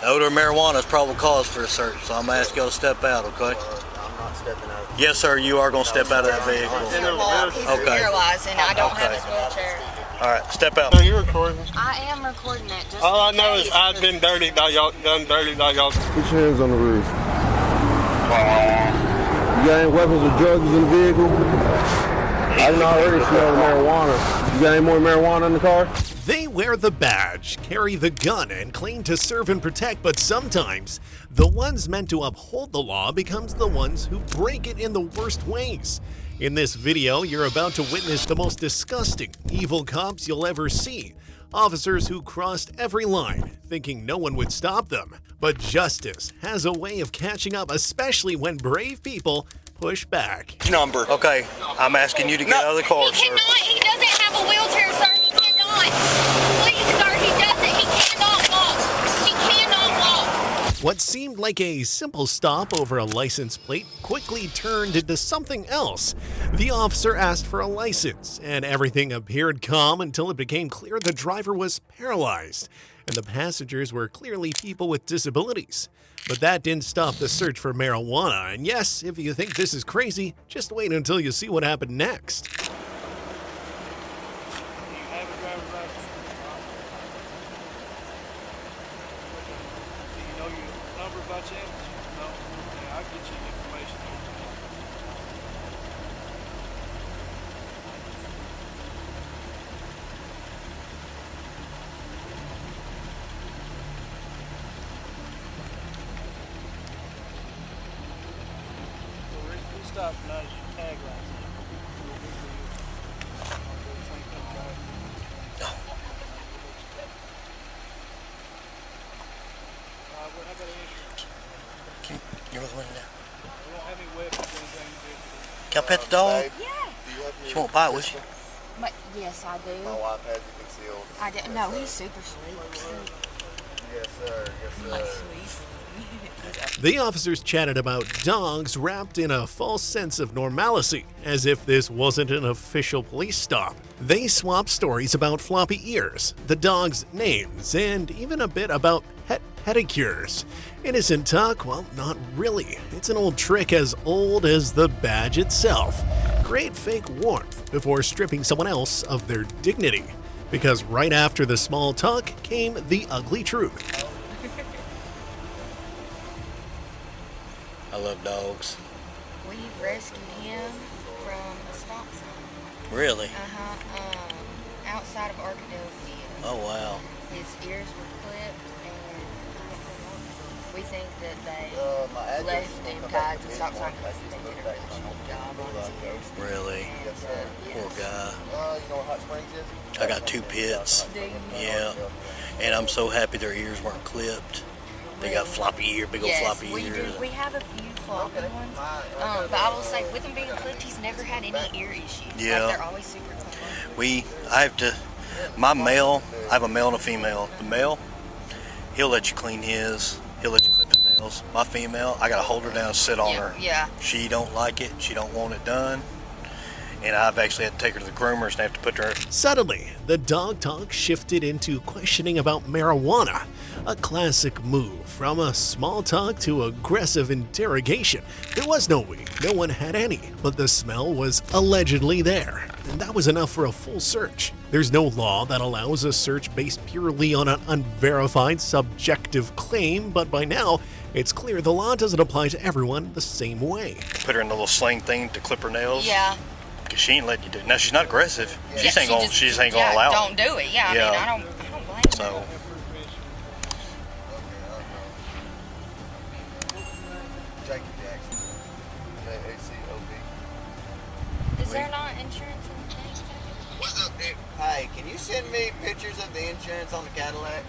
Odor of marijuana is probable cause for a search, so I'm going to ask y'all to step out, okay? I'm not stepping out. Yes, sir, you are going to step out of that vehicle. He's Okay. paralyzed and I don't have his wheelchair. All right, step out. So you recording? I am recording it. Just All I in know is case, I've been dirty by y'all, done dirty by y'all. Put your hands on the roof. You got any weapons or drugs in the vehicle? I can already smell the marijuana. You got any more marijuana in the car? They wear the badge, carry the gun, and claim to serve and protect, but sometimes the ones meant to uphold the law becomes the ones who break it in the worst ways. In this video, you're about to witness the most disgusting, evil cops you'll ever see. Officers who crossed every line, thinking no one would stop them. But justice has a way of catching up, especially when brave people push back. Number. Okay, I'm asking you to get out of the car, He sir. cannot. He doesn't have a wheelchair, sir. He cannot. Please, sir, he doesn't. He cannot walk. He cannot walk. What seemed like a simple stop over a license plate quickly turned into something else. The officer asked for a license, and everything appeared calm until it became clear the driver was paralyzed, and the passengers were clearly people with disabilities. But that didn't stop the search for marijuana, and yes, if you think this is crazy, just wait until you see what happened next. By chance? No? Yeah, I'll get you information. We stopped and noticed your tag lights. What about insurance? You're looking at that. We don't have any weapons or anything. Can I pet the dog? Yeah. She won't bite, will she? But yes, I do. My wife has it concealed. I do. No, he's super sweet. Yes, sir. Yes, sir. The officers chatted about dogs wrapped in a false sense of normalcy, as if this wasn't an official police stop. They swapped stories about floppy ears, the dog's names, and even a bit about pet pedicures. Innocent talk? Well, not really. It's an old trick as old as the badge itself. Great fake warmth before stripping someone else of their dignity. Because right after the small talk came the ugly truth. I love dogs. We've rescued him from a stop sign. Really? Outside of Arkadelphia. Oh, wow. His ears were clipped, and we think that they left him tied to the stop sign because they did a really shitty job on his ears. Really? And, Poor guy. You know what Hot Springs is? I got two pits. Do you? Yeah. And I'm so happy their ears weren't clipped. They got floppy ear, big old floppy we ears. do. We have a few floppy ones. But I will say, with him being clipped, he's never had any ear issues. Yeah. Like, they're always super clean. I have a male and a female. The male, he'll let you clean his, he'll let you clip his nails. My female, I gotta hold her down and sit on her. Yeah. She don't like it, she don't want it done. And I've actually had to take her to the groomers and have to put her. Suddenly, the dog talk shifted into questioning about marijuana, a classic move from a small talk to aggressive interrogation. There was no weed, no one had any, but the smell was allegedly there, and that was enough for a full search. There's no law that allows a search based purely on an unverified subjective claim, but by now, it's clear the law doesn't apply to everyone the same way. Put her in the little sling thing to clip her nails. Yeah. Because she ain't letting you do it. Now, she's not aggressive. She just ain't Yeah, gonna allow it. Don't do it. Yeah, Yeah. I mean, I don't blame her. So, Jackie Jackson. J-A-C-O-B. Is there not insurance in the tank? What's up, dude? Hey, can you send me pictures of the insurance on the Cadillac?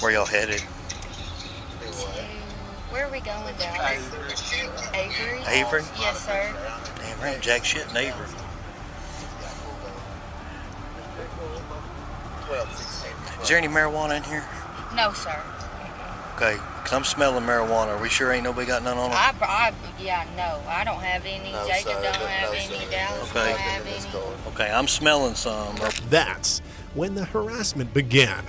where y'all headed? Where are we going down? Avery? Avery? Yes, sir. Damn right, jack shit in Avery. 12, 16. Is there any marijuana in here? No, sir. Okay, 'cause I'm smelling marijuana. Are we sure ain't nobody got none on them? No, I don't have any. Jacob don't have any. Dallas Okay. don't have any. Okay, I'm smelling some. That's when the harassment began.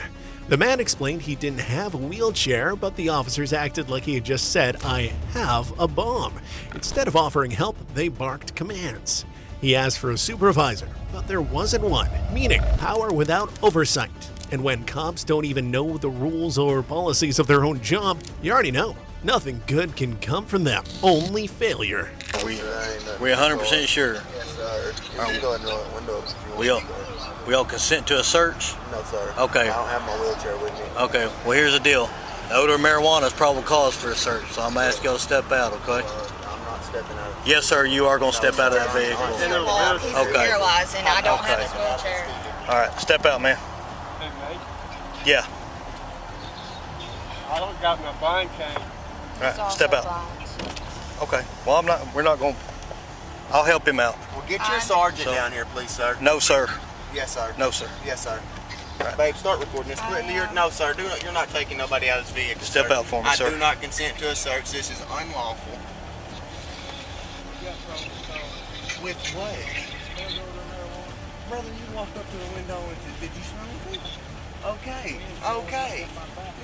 The man explained he didn't have a wheelchair, but the officers acted like he had just said, "I have a bomb." Instead of offering help, they barked commands. He asked for a supervisor, but there wasn't one, meaning power without oversight. And when cops don't even know the rules or policies of their own job, you already know, nothing good can come from them, only failure. We 100% sure. Yes, sir. You can go ahead and roll that window up if you want. We all consent to a search? No, sir. Okay. I don't have my wheelchair with me. Okay, well here's the deal. The odor of marijuana is probable cause for a search, so I'm gonna ask y'all to step out, okay? I'm not stepping out. Yes, sir, you are gonna step out of that vehicle. Well, he's Okay. paralyzed and I don't have Okay. his wheelchair. All right, step out, man. Hey, mate, Yeah. I don't got my bind cane. All right, step out. Okay. Well, we're not gonna. I'll help him out. Well, get your sergeant down here, please, sir. No, sir. Yes, sir. No, sir. Yes, sir. Right. Babe, start recording this. No, sir. You're not taking nobody out of this vehicle. Step sir. out for me, sir. I do not consent to a search. This is unlawful. With what? Brother, you walked up to the window and did you smell anything? Okay. Okay.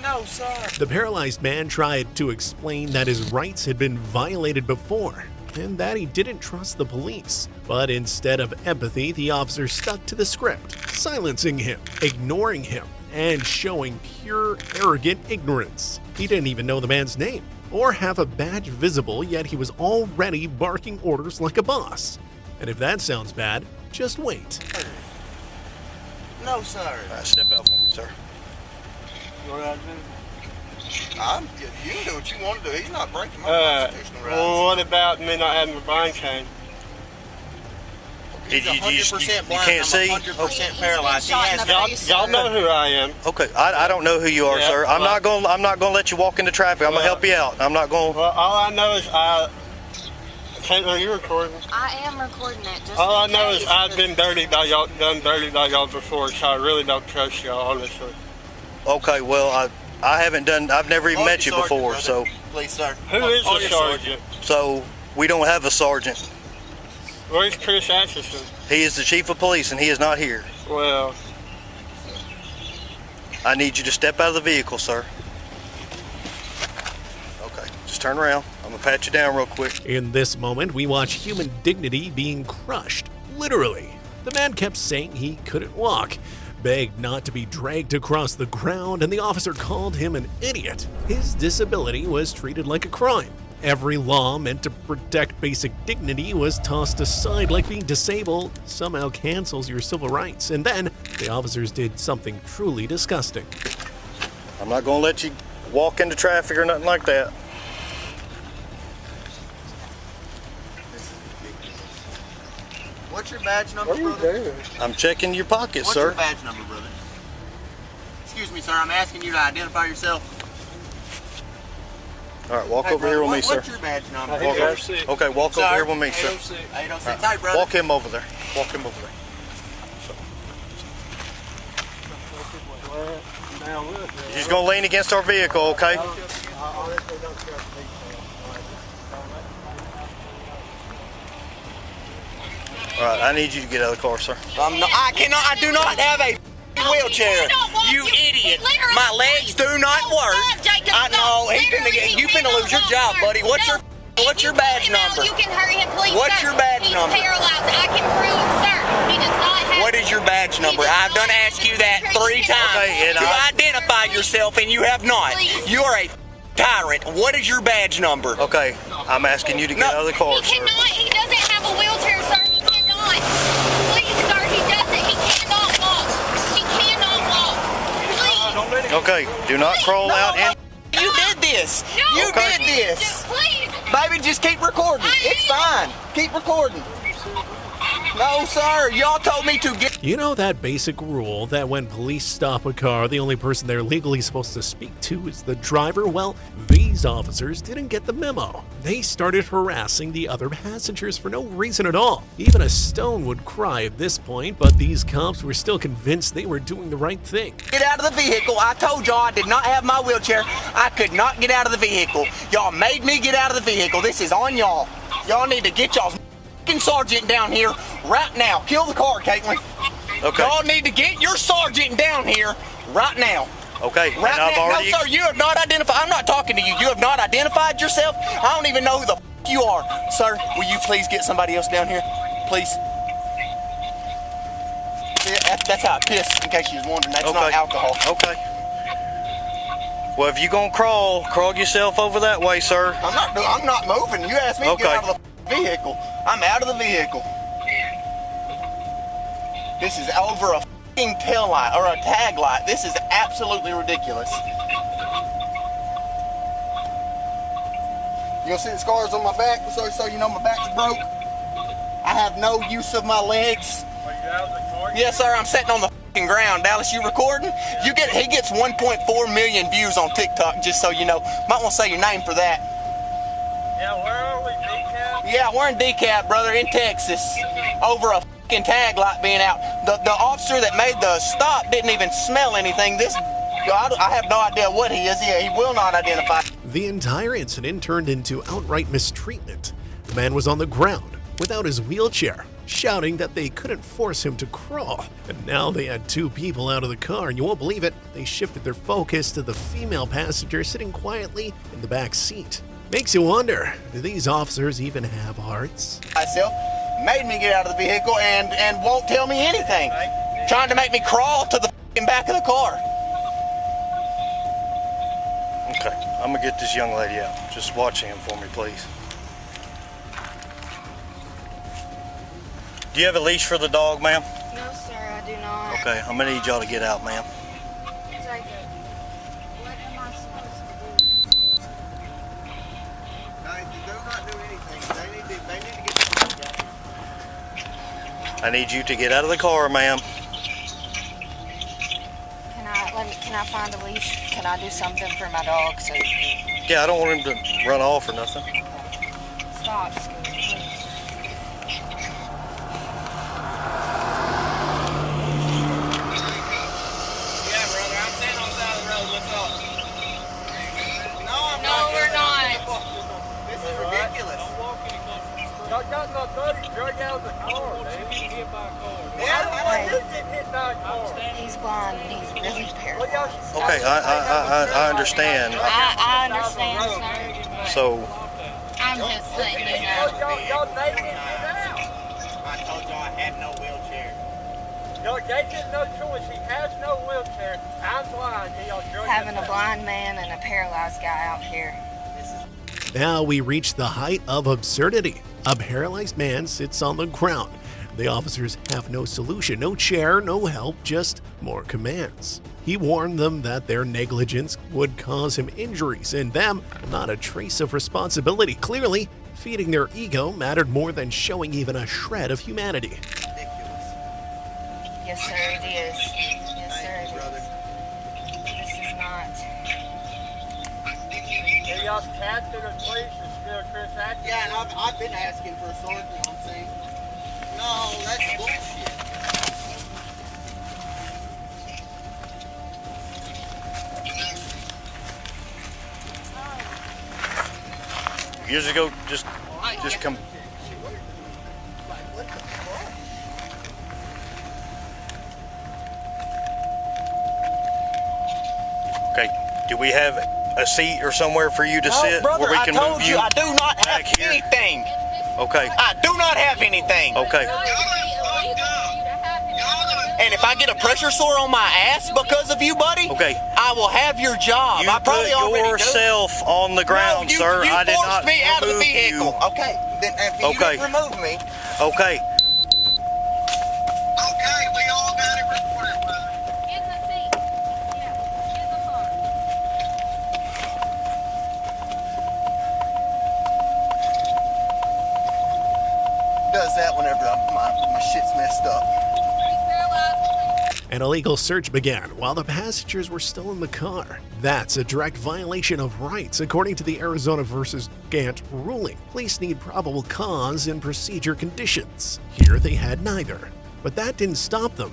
No, sir. The paralyzed man tried to explain that his rights had been violated before and that he didn't trust the police. But instead of empathy, the officer stuck to the script, silencing him, ignoring him, and showing pure arrogant ignorance. He didn't even know the man's name or have a badge visible, yet he was already barking orders like a boss. And if that sounds bad, just wait. No, sir. All right, step out for me, sir. You know what I You can do what you want to do. He's not breaking my constitutional rights. well, what about me not having my bind cane? He's 100% blind. can't see? I'm 100% paralyzed. He Shot in has the got face. Y'all know who I am. Okay, I don't know who you are, Yeah, sir. I'm well- not gonna let you walk into traffic. I'm gonna help you out. I'm not gonna. Well, all I know is Caitlin, you recording? I am recording it. Just All I in know is case, I've but- been done dirty by y'all before, so I really don't trust y'all, honestly. Okay, well I haven't done. I've never even Call met you your sergeant, before, brother. so Please, sir. Who is Call the your sergeant? so we don't have a sergeant. Where's Chris Atchison? He is the chief of police, and he is not here. Well, I need you to step out of the vehicle, sir. Okay, just turn around. I'm gonna pat you down real quick. In this moment, we watch human dignity being crushed, literally. The man kept saying he couldn't walk, begged not to be dragged across the ground, and the officer called him an idiot. His disability was treated like a crime. Every law meant to protect basic dignity was tossed aside like being disabled somehow cancels your civil rights. And then the officers did something truly disgusting. I'm not gonna let you walk into traffic or nothing like that. What's your badge number, brother? I'm checking your pockets, What's sir. your badge number, brother? Excuse me, sir. I'm asking you to identify yourself. All right, walk Hey, over here brother, with me, What's sir. your badge number? Walk over. 806. Okay, walk over Sir. here with me, sir. 806. 806. Hey, brother. Walk him over there. Walk him over there. now look. He's gonna lean against our vehicle, okay? All right, I need you to get out of the car, sir. I do not have a wheelchair. You idiot. My legs do not work. I know. You finna lose your job, buddy. What's your badge number? You can hurry him, please. What's sir. your badge number? He's paralyzed. I can prove it, sir. He does not have. What is your badge number? I've done asked you that 3 times Okay, and to I- identify yourself, and you have not. You are a tyrant. What is your badge number? Okay, I'm asking you to get No. out of the car, He sir. cannot. He doesn't have a wheelchair, sir. He cannot. Please, sir. He doesn't. He cannot walk. He cannot walk. Please. Okay, do not crawl out in. You did this. No. You Okay. did this. Just please. Baby, just keep recording. It's fine. Keep recording. No, sir. Y'all told me to get. You know that basic rule that when police stop a car, the only person they're legally supposed to speak to is the driver? Well, these officers didn't get the memo. They started harassing the other passengers for no reason at all. Even a stone would cry at this point, but these cops were still convinced they were doing the right thing. Get out of the vehicle. I told y'all I did not have my wheelchair. I could not get out of the vehicle. Y'all made me get out of the vehicle. This is on y'all. Y'all need to get y'all's sergeant down here right now. Kill the car, Caitlin. Okay. Y'all need to get your sergeant down here right now. Okay. Right and I've now. already. No, sir, you have not identified. I'm not talking to you. You have not identified yourself. I don't even know who the you are. Sir, will you please get somebody else down here? Please. Yeah, that's how I piss, in case you was wondering. That's Okay. not alcohol. Okay. Well, if you gonna crawl yourself over that way, sir. I'm not moving. You asked me to get out of the vehicle. I'm out of the vehicle. This is over a f***ing tail light or a tag light. This is absolutely ridiculous. You gonna see the scars on my back so you know my back's broke? I have no use of my legs. Are you out of the car? Yes, sir. I'm sitting on the f***ing ground. Dallas, you recording? He gets 1.4 million views on TikTok, just so you know. Might want to say your name for that. Yeah, where are we, DCAB? Yeah, we're in DeKalb, brother, in Texas. Over a f***ing tag light being out. The officer that made the stop didn't even smell anything. I have no idea what he is. He will not identify. The entire incident turned into outright mistreatment. The man was on the ground without his wheelchair, shouting that they couldn't force him to crawl. And now they had two people out of the car, and you won't believe it, they shifted their focus to the female passenger sitting quietly in the back seat. Makes you wonder, do these officers even have hearts? Myself made me get out of the vehicle and won't tell me anything. Trying to make me crawl to the f***ing back of the car. Okay. I'm gonna get this young lady out. Just watch him for me, please. Do you have a leash for the dog, ma'am? No, sir, I do not. Okay. I'm gonna need y'all to get out, ma'am. Jacob, what am I supposed to do? Do not do anything. They need to get I need you to get out of the car, ma'am. Can I find a leash? Can I do something for my dog? So Yeah, I don't want him to run off or nothing. stop, Scooter, please. Yeah, brother, I'm standing on the side of the road. What's up? No, we're not. This is ridiculous. Y'all got my buddy drug out of the car, man. He hit by a car. Yeah, You get hit by a car. He's blind and he's really paralyzed. Okay, I understand. I understand, sir. So, I'm just letting you know. Y'all made him get out. I told y'all I had no wheelchair. Y'all gave him no choice. He has no wheelchair. I'm blind. Y'all drug Having him a out. blind man and a paralyzed guy out here. Now we reach the height of absurdity. A paralyzed man sits on the ground. The officers have no solution, no chair, no help, just more commands. He warned them that their negligence would cause him injuries and them not a trace of responsibility. Clearly, feeding their ego mattered more than showing even a shred of humanity. Yes, sir, it is. Yes, sir, it is. This is not. Yeah, y'all captain of police is still Chris Atkins. Yeah, and I've been asking for a sergeant, I'm saying. No, that's bullshit. years ago, just come. Okay, do we have a seat or somewhere for you to sit brother, where we can I told move you you? I do not have back here? anything. Okay, I do not have anything. okay. And if I get a pressure sore on my ass because of you, buddy, Okay. I will have your job. You I probably put already yourself on the ground, do. sir. You I did forced not me out of the remove vehicle. you. Okay, then if you Okay. didn't remove me. Okay. Okay, we all got it recorded, brother. In the seat. Yeah, in the car. Does that whenever my shit's messed up. He's paralyzed. An illegal search began while the passengers were still in the car. That's a direct violation of rights, according to the Arizona versus Gant ruling. Police need probable cause and procedure conditions. Here they had neither. But that didn't stop them,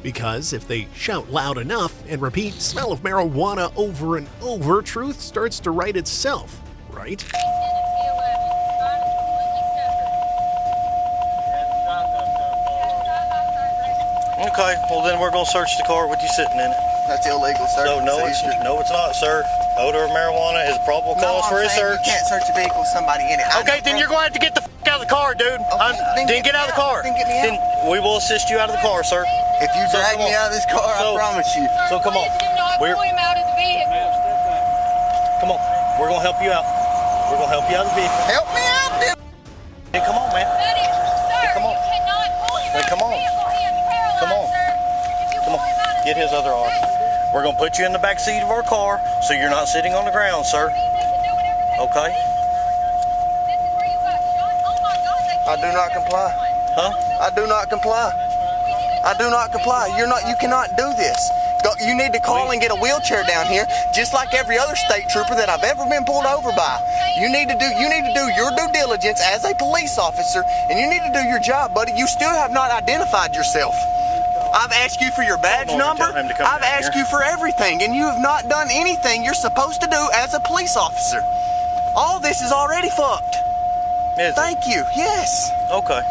because if they shout loud enough and repeat "smell of marijuana" over and over, truth starts to right itself, right? He's in a T11. Mine is completely separate. Okay, well then we're gonna search the car with you sitting in it. That's illegal, sir. So no, it's not, sir. Odor of marijuana is a probable cause for a search. You can't search a vehicle with somebody in it. Okay, then you're going to have to get the out of the car, dude. Then get out of the car. Then get me out. Then we will assist you out of the car, sir. If you drag me out of this car, I promise you. So come on. Please do not pull him out of the vehicle. Come on. We're gonna help you out. We're gonna help you out of the vehicle. Help me out, dude. Hey, come on, man. That is, sir, come on. you cannot pull him Hey, out come of on. the vehicle. He is paralyzed, Come on. sir. If you Come pull on. him out of the Get his vehicle, other arm. We're gonna put you in the back seat of our car so you're not sitting on the ground, sir. they can do whatever they Okay. want. This is where you got shot. Oh my God, they I do not comply. Huh? I do not comply. I do not comply. You cannot do this. You need to call and get a wheelchair down here, just like every other state trooper that I've ever been pulled over by. You need to do your due diligence as a police officer, and you need to do your job, buddy. You still have not identified yourself. I've asked you for your badge number. I've asked you for everything, and you have not done anything you're supposed to do as a police officer. All this is already fucked. Is it? Thank you. Yes. Okay.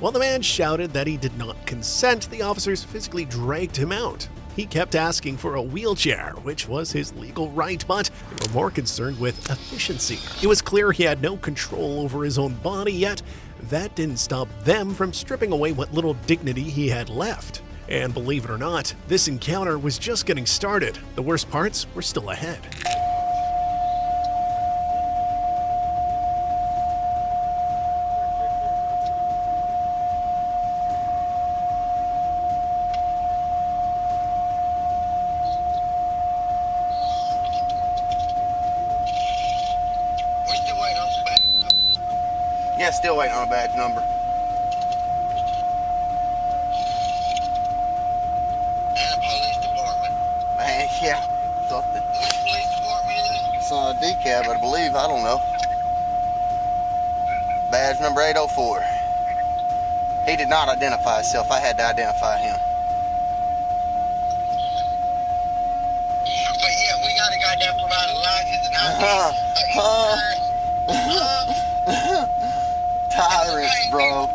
While the man shouted that he did not consent, the officers physically dragged him out. He kept asking for a wheelchair, which was his legal right, but they were more concerned with efficiency. It was clear he had no control over his own body, yet that didn't stop them from stripping away what little dignity he had left. And believe it or not, this encounter was just getting started. The worst parts were still ahead. Yeah, still waiting on a badge number. And a police department. Man, yeah, something. Which police department is it? It's on a decab, I believe. I don't know. Badge number 804. He did not identify himself. I had to identify him. But yeah, we gotta goddamn provide a license and Tyrants, bro.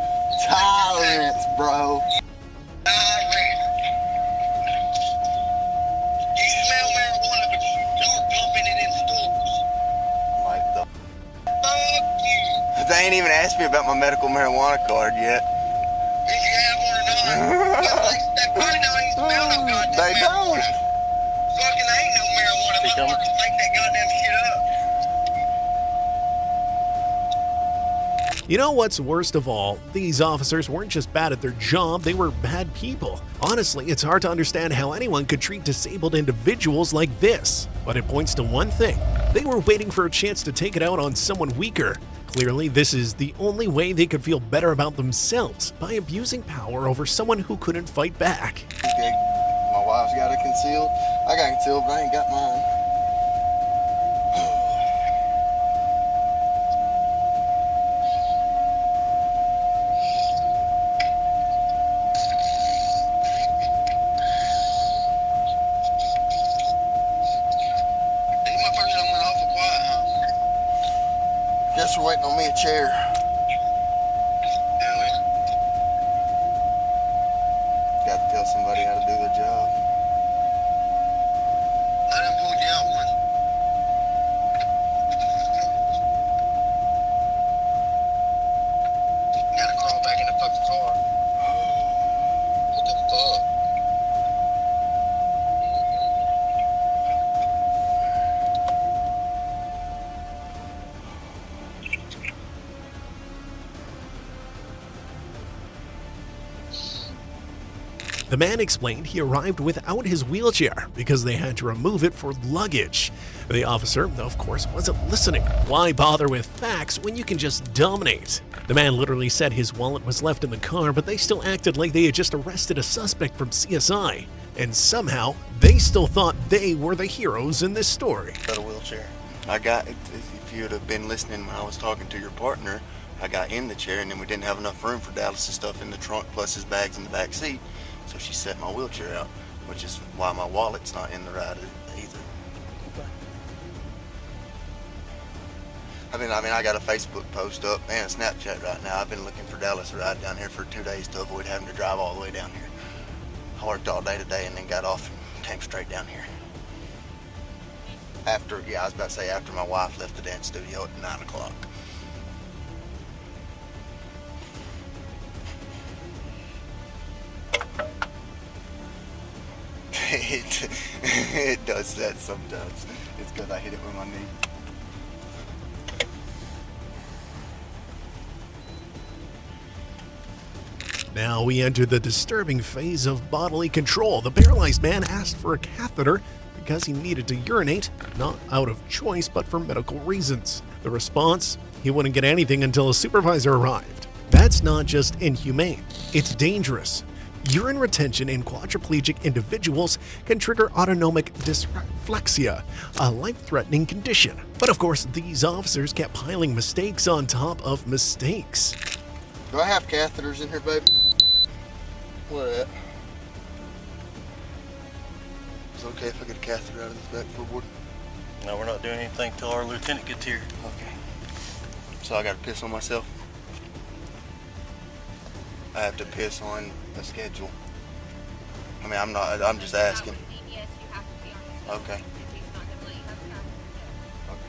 Tyrants, bro. You smell marijuana, but you don't pumping it in stores. Like the Fuck you. They ain't even asked me about my medical marijuana card yet. If you have one or not. They probably don't even smell no goddamn They marijuana. don't. Fucking there ain't no marijuana. Motherfuckers make that goddamn shit up. You know what's worst of all? These officers weren't just bad at their job, they were bad people. Honestly, it's hard to understand how anyone could treat disabled individuals like this. But it points to one thing. They were waiting for a chance to take it out on someone weaker. Clearly, this is the only way they could feel better about themselves, by abusing power over someone who couldn't fight back. Okay, my wife's got it concealed. I got it concealed, but I ain't got mine. These motherfuckers done went awful quiet, huh? Guess we're waiting on me a chair. Do it. Got to tell somebody how to do their job. Let him pull you out one. Gotta crawl back in the fucking car. What the fuck? The man explained he arrived without his wheelchair because they had to remove it for luggage. The officer, of course, wasn't listening. Why bother with facts when you can just dominate? The man literally said his wallet was left in the car, but they still acted like they had just arrested a suspect from CSI. And somehow, they still thought they were the heroes in this story. Got a wheelchair. I got, if you'd have been listening when I was talking to your partner, I got in the chair and then we didn't have enough room for Dallas's stuff in the trunk plus his bags in the back seat. So she set my wheelchair out, which is why my wallet's not in the ride either. I got a Facebook post up and a Snapchat right now. I've been looking for Dallas to ride down here for 2 days to avoid having to drive all the way down here. I worked all day today and then got off and came straight down here. I was about to say after my wife left the dance studio at 9 o'clock. It does that sometimes. It's because I hit it with my knee. Now we enter the disturbing phase of bodily control. The paralyzed man asked for a catheter because he needed to urinate, not out of choice, but for medical reasons. The response? He wouldn't get anything until a supervisor arrived. That's not just inhumane, it's dangerous. Urine retention in quadriplegic individuals can trigger autonomic dysreflexia, a life-threatening condition. But of course, these officers kept piling mistakes on top of mistakes. Do I have catheters in here, baby? Where at? Is it okay if I get a catheter out of this back floorboard? No, we're not doing anything till our lieutenant gets here. Okay. So I gotta piss on myself? I have to piss on a schedule. I'm just asking. Yes, you have to be on the schedule. Okay. If he's not gonna let you have a catheter. Okay.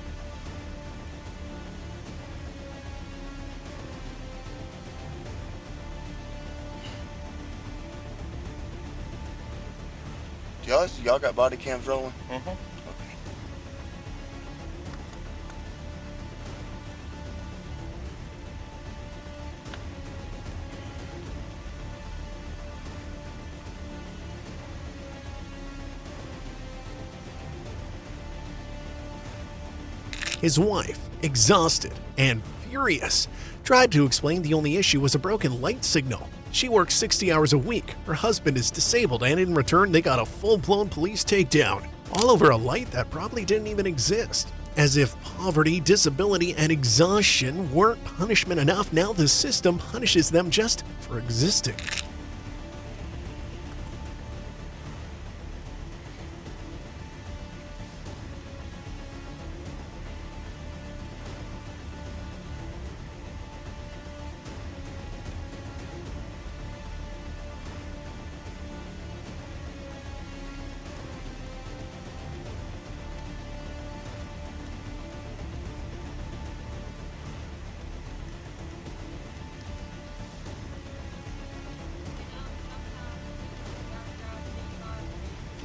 Y'all got body cams rolling? Mm-hmm. Okay. His wife, exhausted and furious, tried to explain the only issue was a broken light signal. She works 60 hours a week, her husband is disabled, and in return they got a full-blown police takedown, all over a light that probably didn't even exist. As if poverty, disability, and exhaustion weren't punishment enough, now the system punishes them just for existing.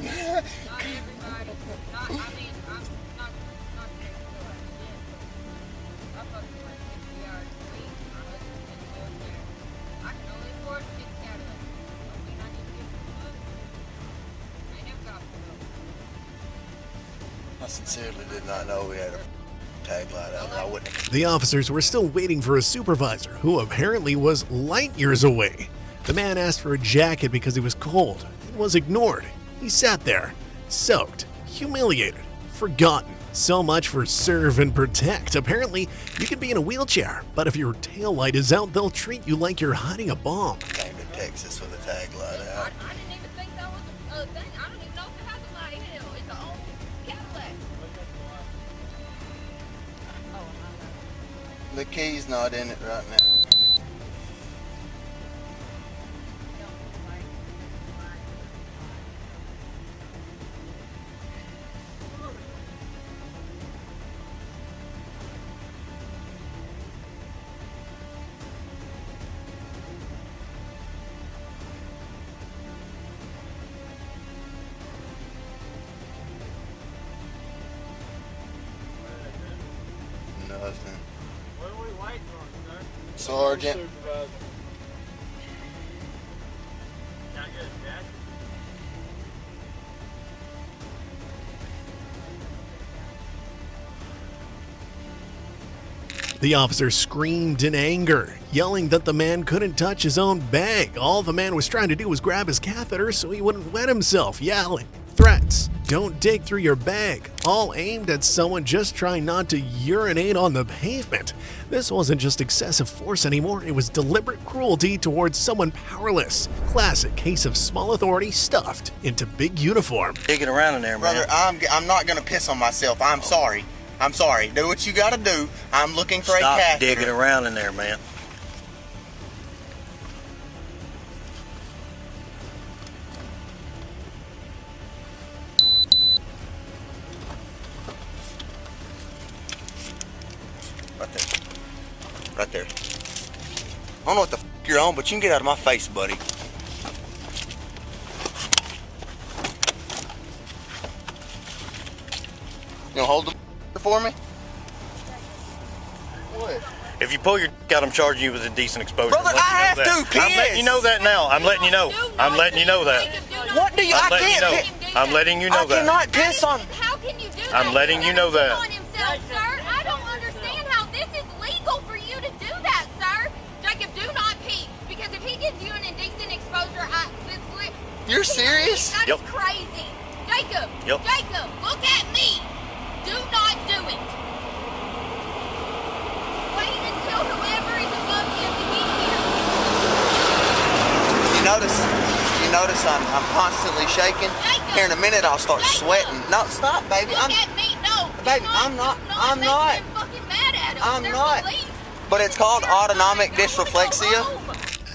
Not everybody. Not, I mean, I'm not taking the way. I fucking work 60 hours a week. My husband's in the wheelchair. I can only afford to get the Cadillac. Don't mean I need to get the food. I ain't never got the food. I sincerely did not know we had a tag light out there. I wouldn't. The officers were still waiting for a supervisor, who apparently was light years away. The man asked for a jacket because he was cold and was ignored. He sat there, soaked, humiliated, forgotten. So much for serve and protect. Apparently, you can be in a wheelchair, but if your taillight is out, they'll treat you like you're hiding a bomb. Came to Texas with a tag light out. I didn't even think that was a thing. I don't even know if it has a light. Hell, it's an old Cadillac. Oh, my God. The key's not in it right now. Nothing. What are we waiting on, sir? Sergeant. Supervisor. Can I get a jacket? The officer screamed in anger, yelling that the man couldn't touch his own bag. All the man was trying to do was grab his catheter so he wouldn't wet himself, yelling threats. Don't dig through your bag, all aimed at someone just trying not to urinate on the pavement. This wasn't just excessive force anymore, it was deliberate cruelty towards someone powerless. Classic case of small authority stuffed into big uniform. Digging around in there, man. Brother, I'm not gonna piss on myself. I'm sorry. I'm sorry. Do what you gotta do. I'm looking for a Stop catheter. digging around in there, man. Right there. Right there. I don't know what the f you're on, but you can get out of my face, buddy. You gonna hold the for me? What? If you pull your dick out, I'm charging you with indecent exposure. Brother, I have to piss. I'm letting you know that now. I'm letting you know. I'm letting you know that. What do you? I I'm letting you know. can't. I'm letting you know I that. cannot piss on. How can you do that? I'm letting you know that. On himself, sir. I don't understand how this is legal for you to do that, sir. Jacob, do not pee. Because if he gives you an indecent exposure, You're serious? That is crazy. Jacob, Yep. Jacob, look at me. Do not do it. Wait until whoever is above him to get here. You notice I'm constantly shaking. Jacob, Here in a minute I'll start Jacob, sweating. No, stop, baby. Look at me. No. Baby, do not, I'm not- do I'm make not. them fucking mad at us. I'm They're not. police. But it's called autonomic They wanna go dysreflexia. home.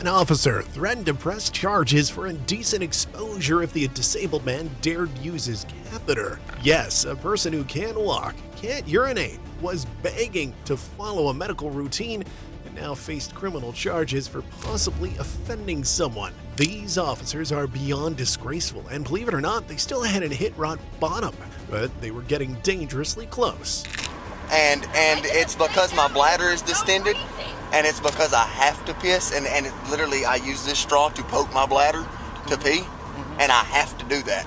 An officer threatened to press charges for indecent exposure if the disabled man dared use his catheter. Yes, a person who can't walk, can't urinate, was begging to follow a medical routine and now faced criminal charges for possibly offending someone. These officers are beyond disgraceful, and believe it or not, they still hadn't hit rock bottom, but they were getting dangerously close. And it's because my bladder is distended, and it's because I have to piss, and it literally I use this straw to poke my bladder to pee, and I have to do that.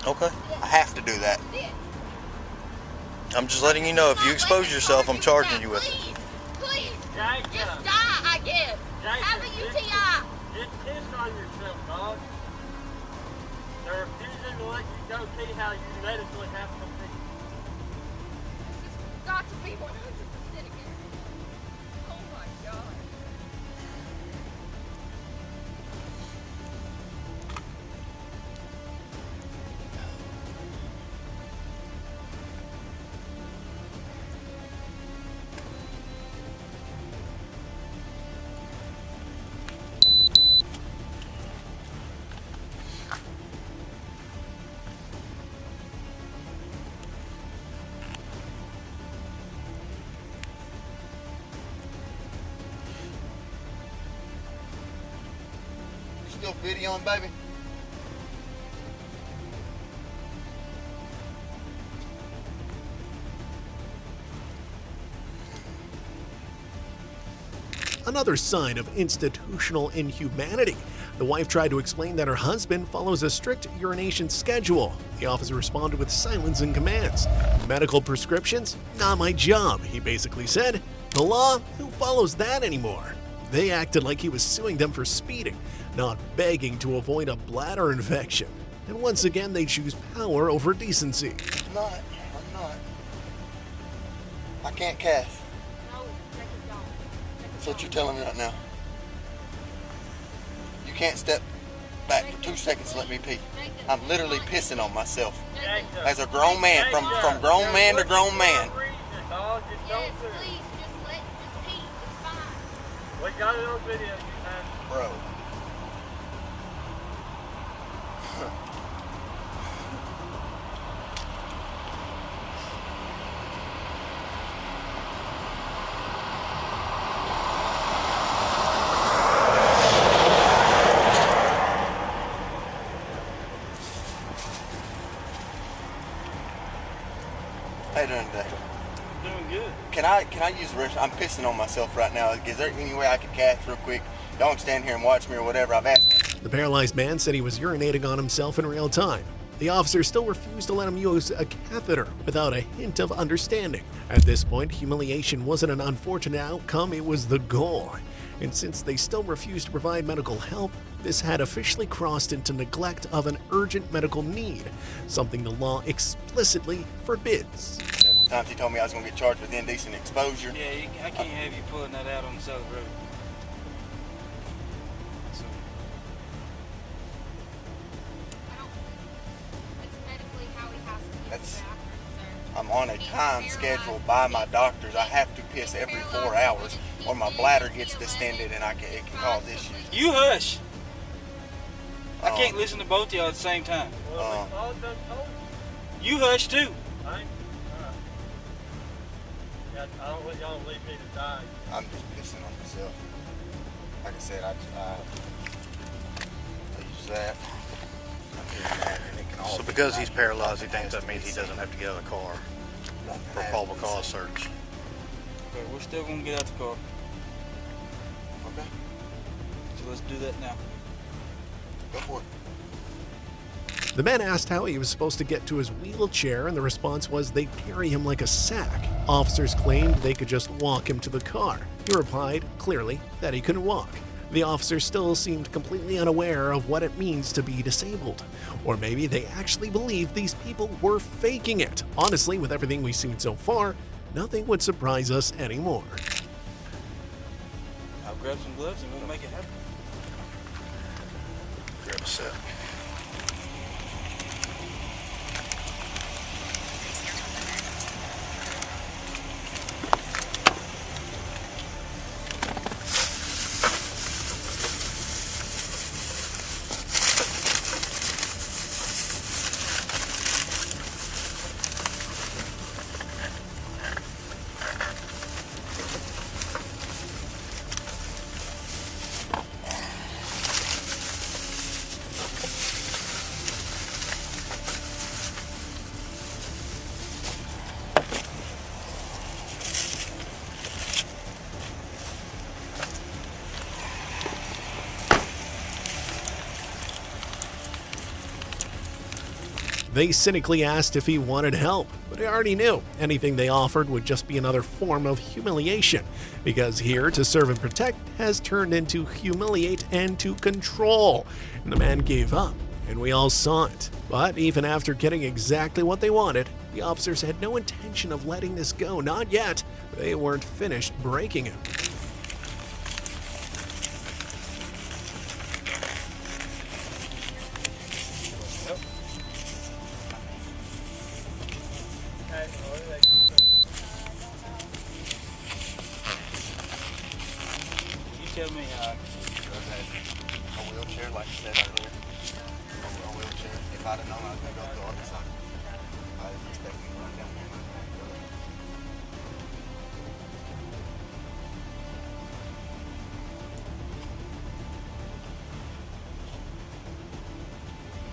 Okay. I have to do that. I'm just letting you know, if you expose yourself, I'm charging you with it. Please, Jacob. just die, I guess. Have a UTI. Just piss on yourself, dog. They're refusing to let you go pee how you medically have to pee. This has got to be 100% against. Oh my God. You still videoing, baby? Another sign of institutional inhumanity. The wife tried to explain that her husband follows a strict urination schedule. The officer responded with silence and commands. Medical prescriptions? Not my job, he basically said. The law? Who follows that anymore? They acted like he was suing them for speeding, not begging to avoid a bladder infection. And once again, they choose power over decency. I'm not. I can't cath. No, Jacob, don't. That's what you're telling me right now. You can't step back for 2 seconds and let me pee. I'm literally pissing on myself. Jacob. As a grown man, from grown man to grown man. Dog, just don't Yes, do it. please, just pee. It's fine. We got it on video, you man. Bro. How you doing today? Doing good. Can I use the restroom? I'm pissing on myself right now. Is there any way I could cath real quick? Don't stand here and watch me or whatever. I've asked. The paralyzed man said he was urinating on himself in real time. The officer still refused to let him use a catheter without a hint of understanding. At this point, humiliation wasn't an unfortunate outcome, it was the goal. And since they still refused to provide medical help, this had officially crossed into neglect of an urgent medical need, something the law explicitly forbids. Times he told me I was going to get charged with indecent exposure. Yeah, I can't have you pulling that out on the side of the road. So, I don't. It's medically how he has to use That's- the bathroom, sir. I'm on a time schedule by my doctors. I have to piss every 4 hours or my bladder gets distended and it can cause issues. You hush. I can't listen to both of y'all at the same time. Well, we all done told you. You hush too. I ain't, yeah, I don't want y'all to leave me to die. I'm just pissing on myself. Like I said, I use that. So because he's paralyzed, he thinks that means he doesn't have to get out of the car for a probable cause search. Okay, we're still gonna get out the car. Okay. So let's do that now. Go for it. The man asked how he was supposed to get to his wheelchair, and the response was they'd carry him like a sack. Officers claimed they could just walk him to the car. He replied, clearly, that he couldn't walk. The officers still seemed completely unaware of what it means to be disabled. Or maybe they actually believed these people were faking it. Honestly, with everything we've seen so far, nothing would surprise us anymore. I'll grab some gloves and we'll make it happen. Grab a set. They cynically asked if he wanted help, but he already knew anything they offered would just be another form of humiliation, because here to serve and protect has turned into humiliate and to control. And the man gave up, and we all saw it. But even after getting exactly what they wanted, the officers had no intention of letting this go, not yet. They weren't finished breaking him. Tell me how. A wheelchair, like you said earlier. A wheelchair. If I'd have known I was going to go to the other side, I was expecting to run down there.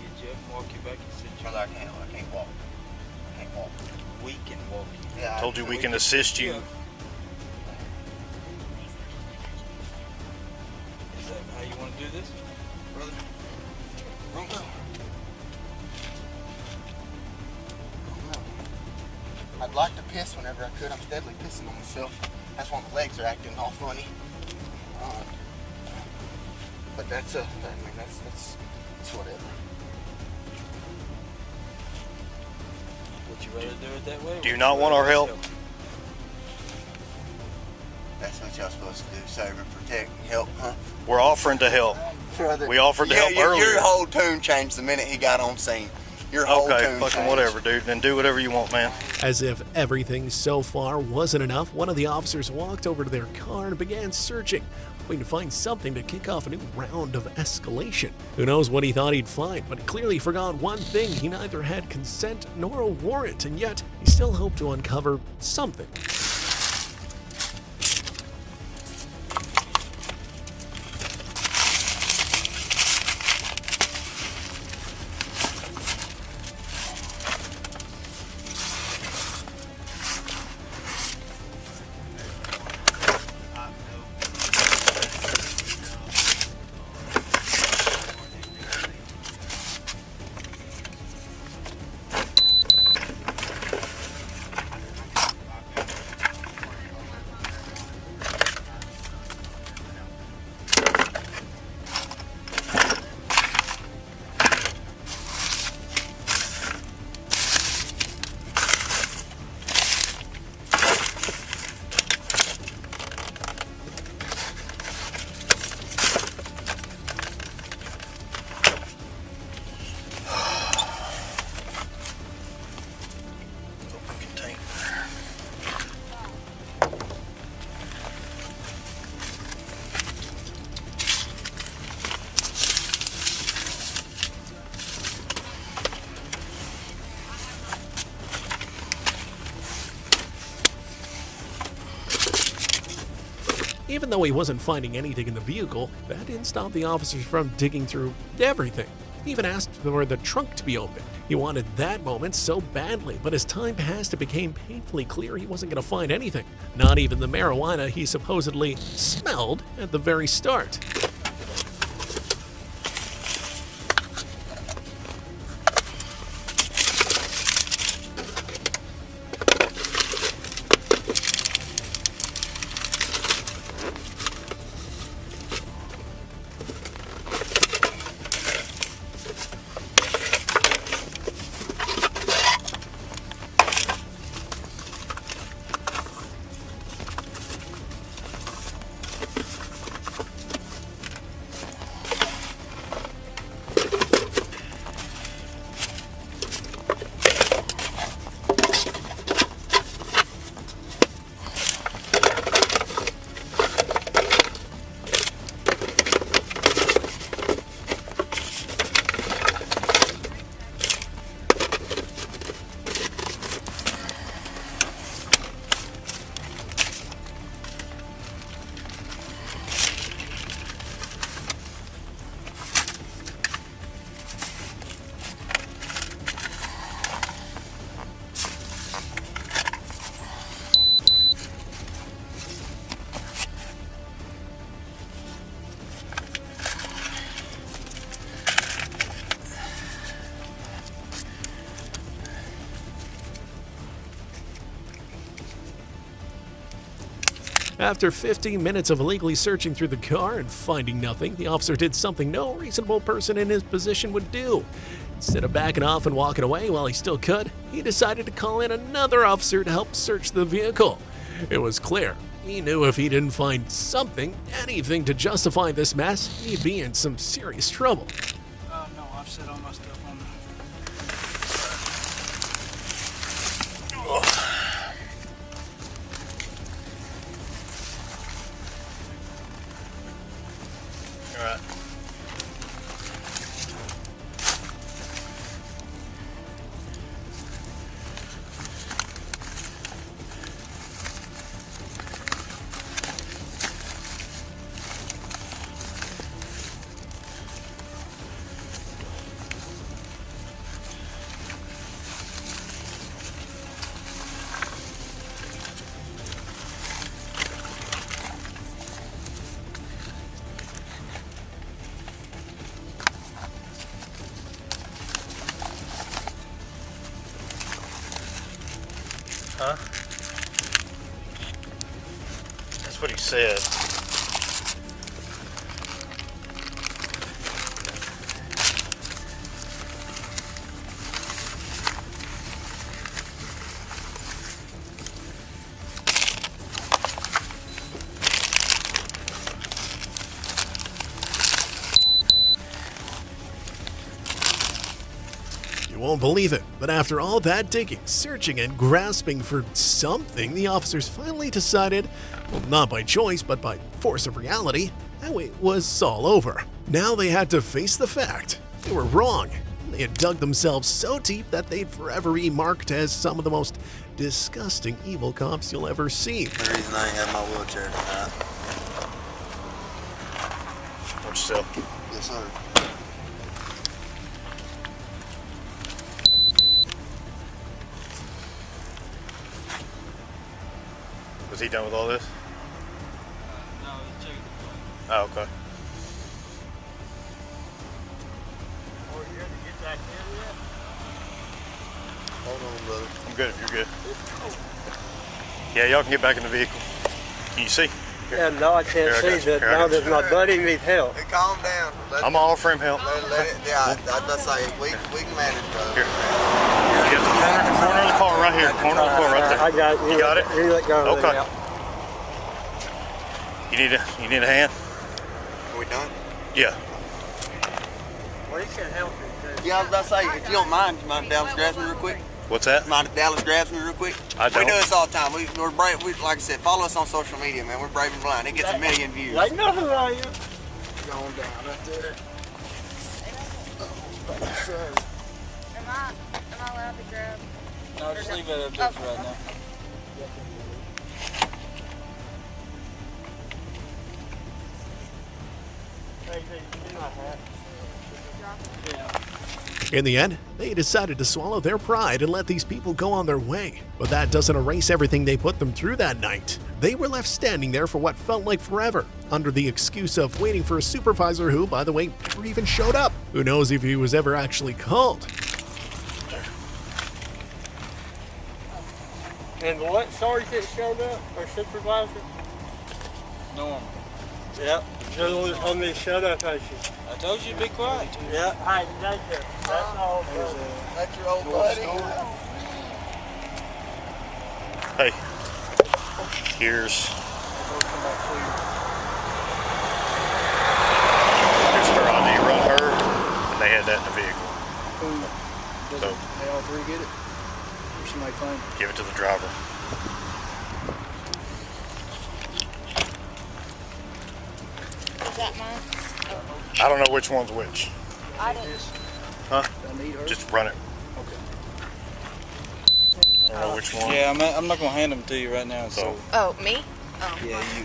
Get you up and walk you back and sit you. Brother, I can't walk. I can't walk. We can walk you. Yeah, Told you we can assist you. Is that how you want to do this? Brother. Wrong go. I'd like to piss whenever I could. I'm steadily pissing on myself. That's why my legs are acting all funny. But that's whatever. Would you rather do it that way? Do you not want our help? That's what y'all supposed to do. Serve and protect and help, huh? We're offering to help. Brother. We offered to help earlier. Your whole tune changed the minute he got on scene. Your whole Okay, tune fucking changed. whatever, dude. Then do whatever you want, man. As if everything so far wasn't enough, one of the officers walked over to their car and began searching, hoping to find something to kick off a new round of escalation. Who knows what he thought he'd find, but he clearly forgot one thing. He neither had consent nor a warrant, and yet he still hoped to uncover something. Even though he wasn't finding anything in the vehicle, that didn't stop the officers from digging through everything. He even asked for the trunk to be opened. He wanted that moment so badly, but as time passed, it became painfully clear he wasn't going to find anything. Not even the marijuana he supposedly smelled at the very start. After 15 minutes of illegally searching through the car and finding nothing, the officer did something no reasonable person in his position would do. Instead of backing off and walking away while he still could, he decided to call in another officer to help search the vehicle. It was clear. He knew if he didn't find something, anything to justify this mess, he'd be in some serious trouble. No, I've set all my stuff on there. All right. Huh? That's what he said. You won't believe it, but after all that digging, searching, and grasping for something, the officers finally decided, well, not by choice, but by force of reality, that it was all over. Now they had to face the fact. They were wrong. They had dug themselves so deep that they'd forever be marked as some of the most disgusting evil cops you'll ever see. The reason I ain't had my wheelchair tonight. Hold still. Yes, sir. Was he done with all this? No, he's checking the plane. Oh, okay. Or you had to get back in yet? Hold on, brother. I'm good if you're good. Yeah, y'all can get back in the vehicle. Can you see? Yeah, no, I can't see that. Now that my buddy needs help. Hey, calm down. I'm all for him help. Let it, yeah, that's like, we can manage, brother. Here. You got the corner of the car right here. Corner of the car right there. I got it. You got it? You let go of it Okay. now. You need a hand? Are we done? Yeah. Well, he can help you. Yeah, I was about to say, if you don't mind Dallas grabs me real quick? What's that? Mind if Dallas grabs me real quick? I don't. We do this all the time. We're brave. Like I said, follow us on social media, man. We're brave and blind. It gets a million views. Like nothing on you. Going down right there. Am I allowed to grab? No, just leave it up there for right now. In the end, they decided to swallow their pride and let these people go on their way. But that doesn't erase everything they put them through that night. They were left standing there for what felt like forever, under the excuse of waiting for a supervisor who, by the way, never even showed up. Who knows if he was ever actually called? And what sergeant showed up, or supervisor? Norm. Yep, they're the one that shut up, ain't you? I told you to be quiet. Yep. Hey, that's it. That's all. That's your old buddy. Hey, here's her ID. Run her, and they had that in the vehicle. Does So, they all three get it? Or somebody claim? give it to the driver. Is that mine? I don't know which one's which. I didn't. Huh? I need her. Just run it. Okay. I don't know which one. Yeah, I'm not gonna hand them to you right now. So. Oh, me? Oh. Yeah, you.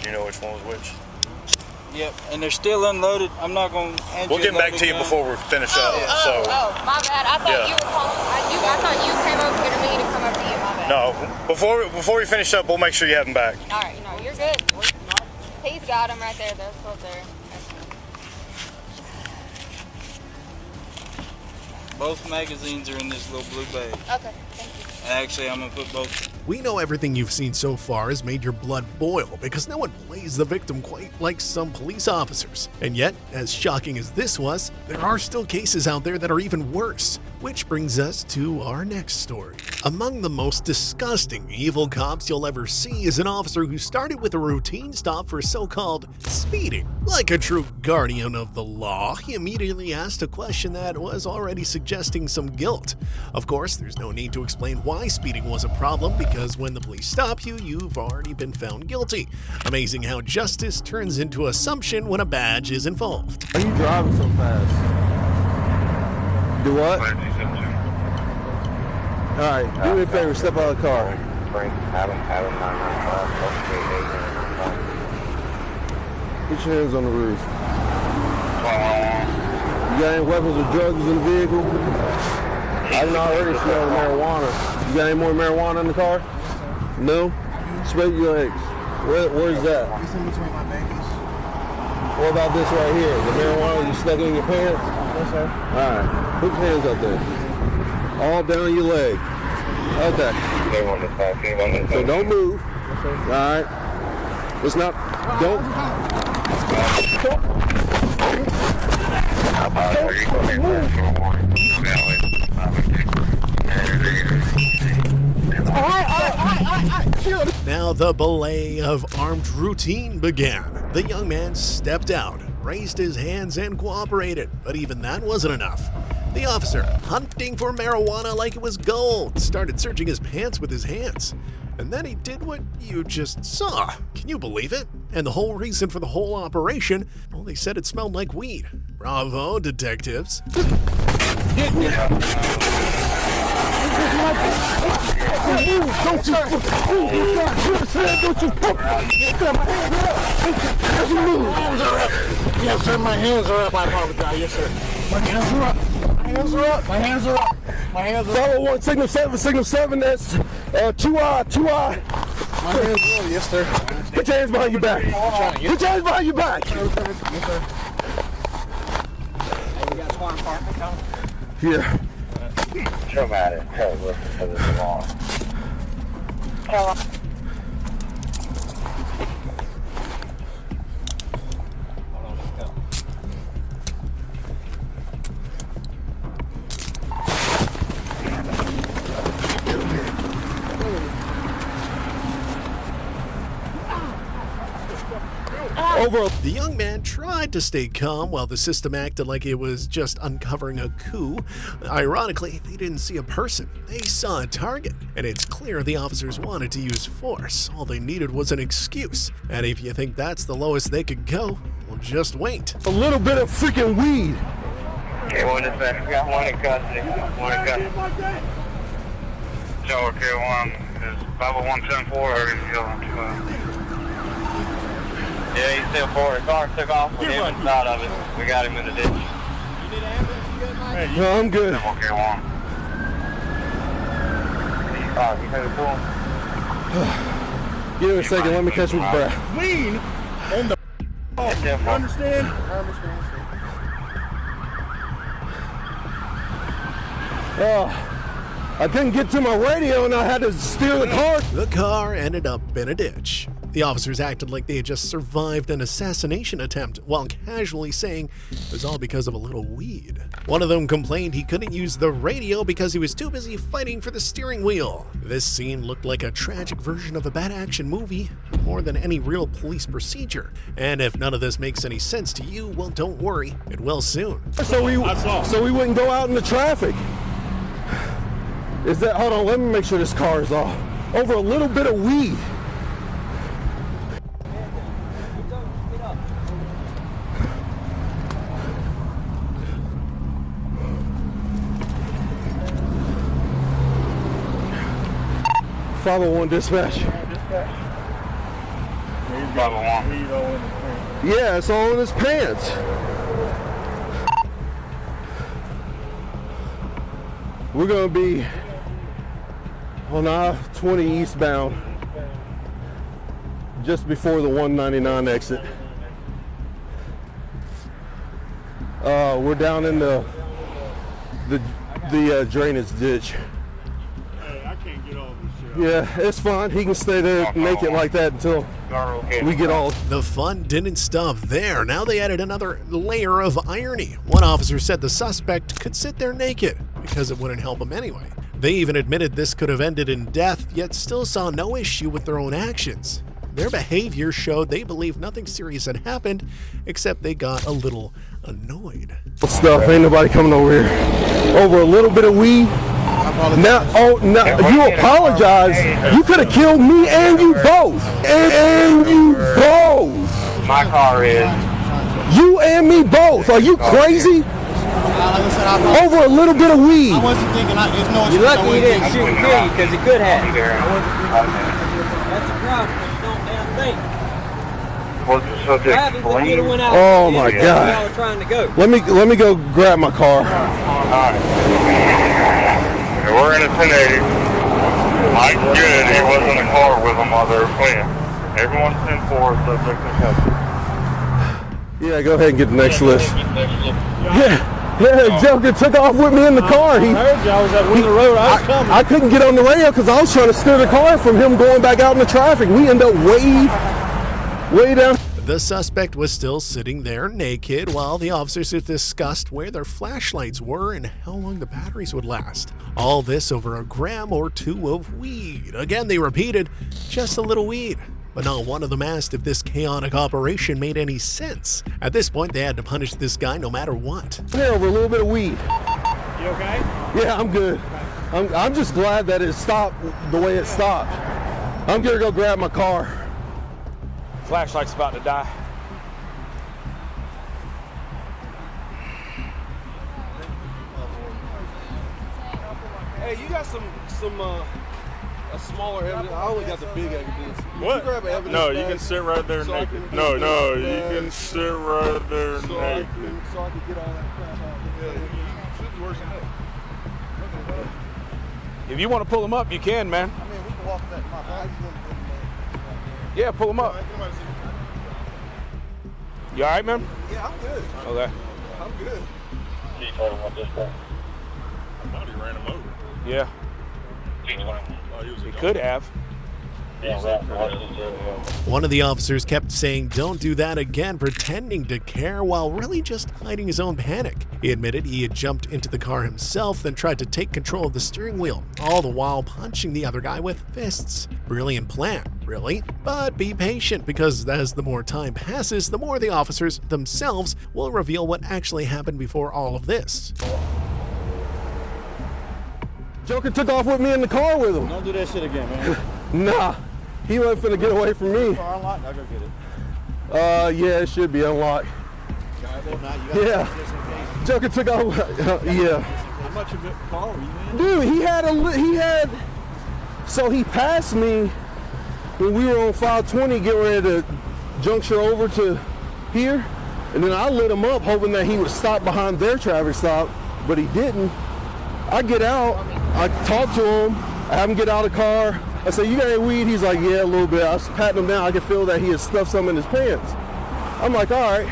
You know which one was which? Yep, and they're still unloaded. I'm not gonna hand We'll you get back to you gun. before we finish up. Oh, So, my bad. I thought Yeah. you were calling. I thought you came over here to me to come over to you. My bad. no, before we finish up, we'll make sure you have them back. All right, no, you're good. He's got him right there. That's what there. Both magazines are in this little blue bag. Okay, thank you. Actually, I'm gonna put both. We know everything you've seen so far has made your blood boil because no one plays the victim quite like some police officers. And yet, as shocking as this was, there are still cases out there that are even worse. Which brings us to our next story. Among the most disgusting evil cops you'll ever see is an officer who started with a routine stop for so-called speeding. Like a true guardian of the law, he immediately asked a question that was already suggesting some guilt. Of course, there's no need to explain why speeding was a problem because when the police stop you, you've already been found guilty. Amazing how justice turns into assumption when a badge is involved. Why are you driving so fast? Do what? Alright, do me a favor, step out of the car. Put your hands on the roof. You got any weapons or drugs in the vehicle? I didn't already smell marijuana. You got any more marijuana in the car? No? Spread your legs. Where's that? It's in between my babies. What about this right here? The marijuana you stuck in your pants? Yes, sir. Alright, put your hands up there. All down your leg. Okay. So don't move. Alright. It's not. Don't. Now the ballet of armed routine began. The young man stepped out, raised his hands and cooperated, but even that wasn't enough. The officer, hunting for marijuana like it was gold, started searching his pants with his hands. And then he did what you just saw. Can you believe it? And the whole reason for the whole operation, well, they said it smelled like weed. Bravo, detectives. Yes, sir, my hands are up. I apologize. Yes, sir. My hands are up. My hands are up. My hands are up. My hands are up. Follow 1, signal 7, that's 2I. My hands are up, yes, sir. Put your hands behind your back. Put your hands behind your back. Yes, sir. Hey, we got Swan Apartment coming? Here. Show me how to tell what's wrong. The young man tried to stay calm while the system acted like it was just uncovering a coup. Ironically, they didn't see a person. They saw a target. And it's clear the officers wanted to use force. All they needed was an excuse. And if you think that's the lowest they could go, well, just wait. A little bit of freaking weed. Okay, one is back. We got one in custody. One in custody. So, okay, one is 50174 or is yelling 2. Yeah, he's still forward. The car took off with him inside of it. We got him in the ditch. No, I'm good. Okay, one. You headed for him? Give me a second. Let me catch my breath. Lean on the. You understand? I couldn't get to my radio and I had to steer the car. The car ended up in a ditch. The officers acted like they had just survived an assassination attempt while casually saying it was all because of a little weed. One of them complained he couldn't use the radio because he was too busy fighting for the steering wheel. This scene looked like a tragic version of a bad action movie more than any real police procedure. And if none of this makes any sense to you, well, don't worry, it will soon. So we wouldn't go out in the traffic. Is that, hold on, let me make sure this car is off. Over a little bit of weed. Follow one dispatch. 501. Yeah, it's all in his pants. We're gonna be on I-20 eastbound, just before the 199 exit. We're down in the drainage ditch. Hey, I can't get all this shit. Yeah, it's fine. He can stay there naked like that until we get all. The fun didn't stop there. Now they added another layer of irony. One officer said the suspect could sit there naked because it wouldn't help him anyway. They even admitted this could have ended in death, yet still saw no issue with their own actions. Their behavior showed they believed nothing serious had happened, except they got a little annoyed. Stuff, ain't nobody coming over here. Over a little bit of weed. Now, you apologize. You could have killed me and you both. And you both. My car is. You and me both. Are you crazy? Over a little bit of weed. I wasn't thinking. You're lucky he didn't shoot and kill you because he could have. That's the problem. You don't damn think. What's the subject? Oh my God. Trying to go. Let me go grab my car. Alright. We're in a 1080. Mike's good. He was in the car with them while they were fleeing. Everyone's 10-4, subject to custody. Yeah, go ahead and get the next list. Yeah, Joker took off with me in the car. I heard y'all was at the road. I was coming. I couldn't get on the radio because I was trying to steer the car from him going back out in the traffic. We ended up way down. The suspect was still sitting there naked while the officers discussed where their flashlights were and how long the batteries would last. All this over a gram or two of weed. Again, they repeated, just a little weed. But not one of them asked if this chaotic operation made any sense. At this point, they had to punish this guy no matter what. Here, over a little bit of weed. You okay? Yeah, I'm good. I'm just glad that it stopped the way it stopped. I'm gonna go grab my car. Flashlight's about to die. Hey, you got some a smaller evidence? I only got the big evidence. What? You grab evidence No, you bag can sit right there so I naked. can- No, you can sit right there so I naked. can get all that crap out. Yeah, you should be worse than that. If you want to pull him up, you can, man. I mean, we can walk that. I just want to put Yeah, pull him up. You all right, man? Yeah, I'm good. Okay. I'm good. He told him what this was. I thought he ran him over. Yeah, he could have. One of the officers kept saying, "Don't do that again," pretending to care while really just hiding his own panic. He admitted he had jumped into the car himself, then tried to take control of the steering wheel, all the while punching the other guy with fists. Brilliant plan, really. But be patient, because as the more time passes, the more the officers themselves will reveal what actually happened before all of this. Joker took off with me in the car with him. Don't do that shit again, man. Nah, he wasn't finna get away from me. Car unlocked? I'll go get it. Yeah, it should be unlocked. Yeah. Joker took off. Yeah. How much of it car were you in? Dude, so he passed me when we were on 520 getting ready to juncture over to here, and then I lit him up hoping that he would stop behind their traffic stop, but he didn't. I get out, I talk to him, I have him get out of the car. I say, you got any weed? He's like, yeah, a little bit. I was patting him down. I could feel that he had stuffed some in his pants. I'm like, all right,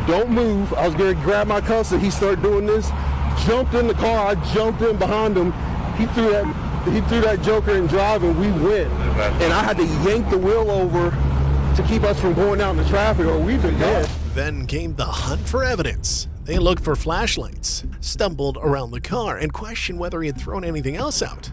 don't move. I was going to grab my cuffs, and he started doing this. Jumped in the car. I jumped in behind him. He threw that joker in drive, and we went. And I had to yank the wheel over to keep us from going out in the traffic, or we'd been dead. Then came the hunt for evidence. They looked for flashlights, stumbled around the car, and questioned whether he had thrown anything else out.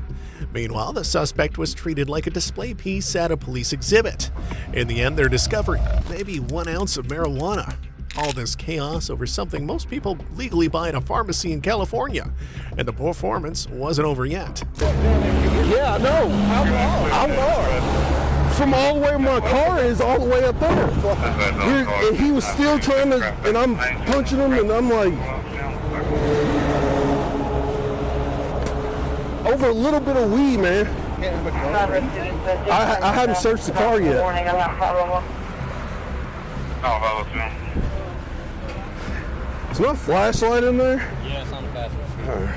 Meanwhile, the suspect was treated like a display piece at a police exhibit. In the end, their discovery, maybe 1 ounce of marijuana. All this chaos over something most people legally buy at a pharmacy in California. And the performance wasn't over yet. Yeah, I know. How far? From all the way where my car is, all the way up there. And he was still trying to, and I'm punching him, and I'm like, over a little bit of weed, man. I haven't searched the car yet. Is my flashlight in there? Yeah, it's on the passenger seat. All right.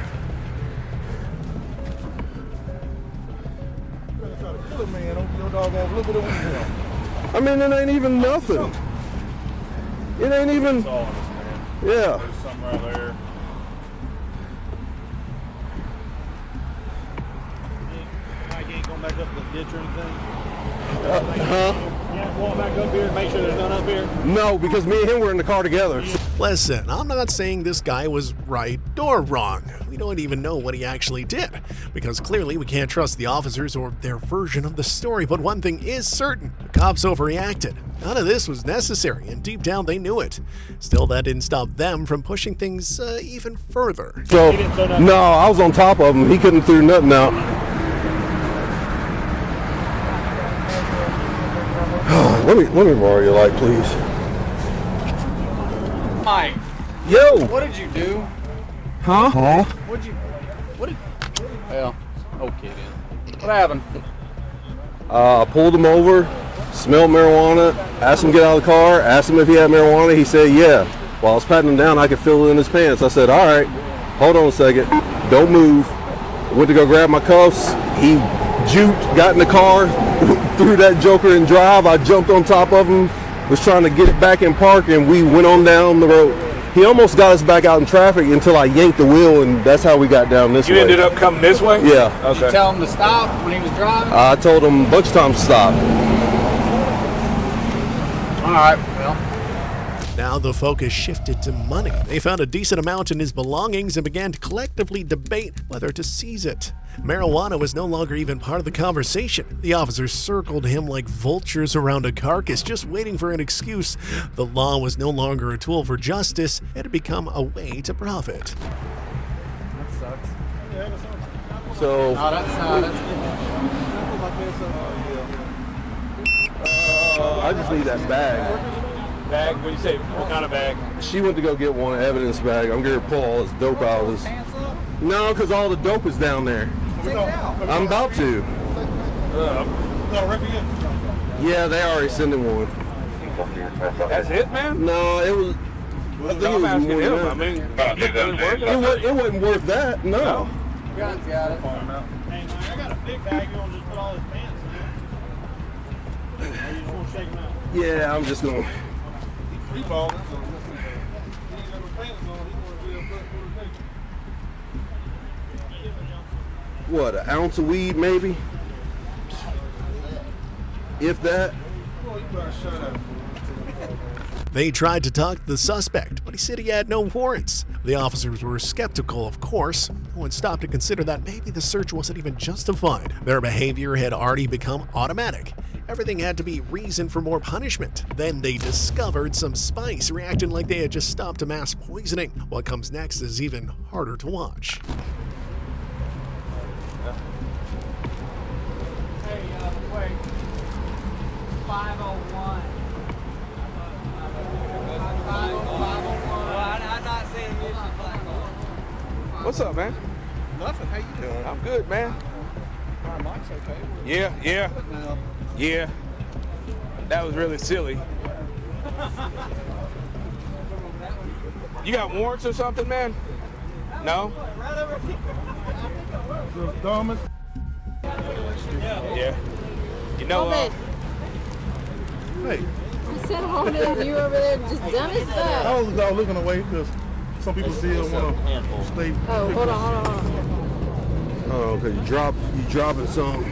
I mean, it ain't even nothing. It ain't even. Yeah. There's something right there. You ain't going back up the ditch or anything? You have to walk back up here and make sure there's none up here? No, because me and him were in the car together. Listen, I'm not saying this guy was right or wrong. We don't even know what he actually did, because clearly we can't trust the officers or their version of the story. But one thing is certain, the cops overreacted. None of this was necessary, and deep down they knew it. Still, that didn't stop them from pushing things even further. So, no, I was on top of him. He couldn't throw nothing out. Let me borrow your light, please. Mike. Yo. What did you do? Huh? Well, okay then. What happened? I pulled him over, smelled marijuana, asked him to get out of the car, asked him if he had marijuana. He said, yeah. While I was patting him down, I could feel it in his pants. I said, all right, hold on a second. Don't move. I went to go grab my cuffs. He juked, got in the car, threw that joker in drive. I jumped on top of him, was trying to get it back in park, and we went on down the road. He almost got us back out in traffic until I yanked the wheel, and that's how we got down this way. You ended up coming this way? Yeah. Okay. Did you tell him to stop when he was driving? I told him a bunch of times to stop. All right, well. Now the focus shifted to money. They found a decent amount in his belongings and began to collectively debate whether to seize it. Marijuana was no longer even part of the conversation. The officers circled him like vultures around a carcass, just waiting for an excuse. The law was no longer a tool for justice. It had become a way to profit. That sucks. So. No, that's I just need that bag. Bag? What do you say? What kind of bag? She went to go get one evidence bag. I'm going to pull all this dope out of this. No, because all the dope is down there. I'm about to. Yeah, they already sent him one. That's it, man? No, it was. I think it was more than that. It wasn't worth that. No. Guns got it. Hey, man, I got a big bag. You want to just put all his pants in? Or you just want to shake them out? Yeah, I'm just going. Free ball. What, an ounce of weed maybe? If that. They tried to talk to the suspect, but he said he had no warrants. The officers were skeptical, of course. No one stopped to consider that maybe the search wasn't even justified. Their behavior had already become automatic. Everything had to be reason for more punishment. Then they discovered some spice, reacting like they had just stopped a mass poisoning. What comes next is even harder to watch. Hey, wait. 501. I'm not saying Mission Black. What's up, man? Nothing. How you doing? I'm good, man. My mic's okay. Yeah. That was really silly. You got warrants or something, man? No? The dumbest. Yeah. You know, Hey. You said hold it, you over there just dumb as fuck. I was looking away because some people still want to stay. Oh, hold on. oh, because you dropping some.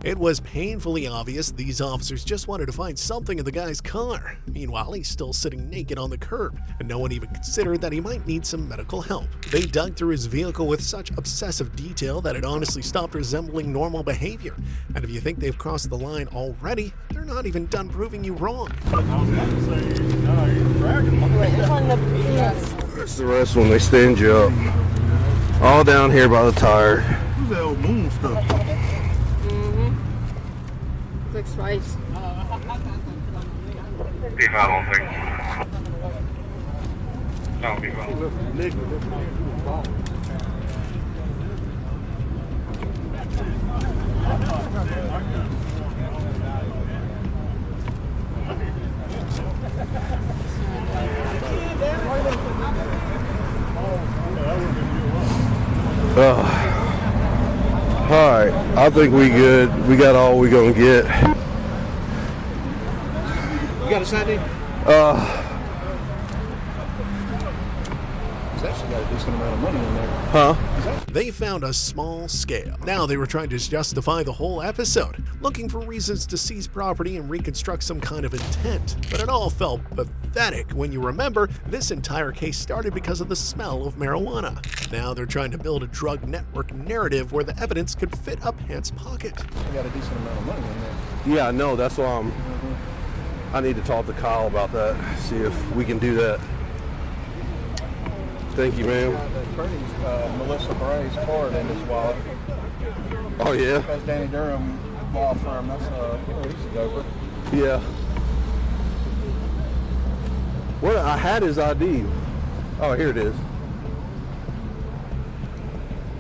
It was painfully obvious these officers just wanted to find something in the guy's car. Meanwhile, he's still sitting naked on the curb, and no one even considered that he might need some medical help. They dug through his vehicle with such obsessive detail that it honestly stopped resembling normal behavior. And if you think they've crossed the line already, they're not even done proving you wrong. That's the rest when they stand you up. All down here by the tire. Who's that old moon stuff? Looks right. Alright, I think we good. We got all we gonna get. You got a side deal? He's actually got a decent amount of money in there. Huh? They found a small scale. Now they were trying to justify the whole episode, looking for reasons to seize property and reconstruct some kind of intent. But it all felt pathetic when you remember this entire case started because of the smell of marijuana. Now they're trying to build a drug network narrative where the evidence could fit a pants pocket. He got a decent amount of money in there. Yeah, I know. That's why I need to talk to Kyle about that. See if we can do that. Thank you, ma'am. The attorney's Melissa Bray's card in his wallet. Oh, yeah? That's Danny Durham law firm. That's he's over. Yeah. What? I had his ID. Oh, here it is.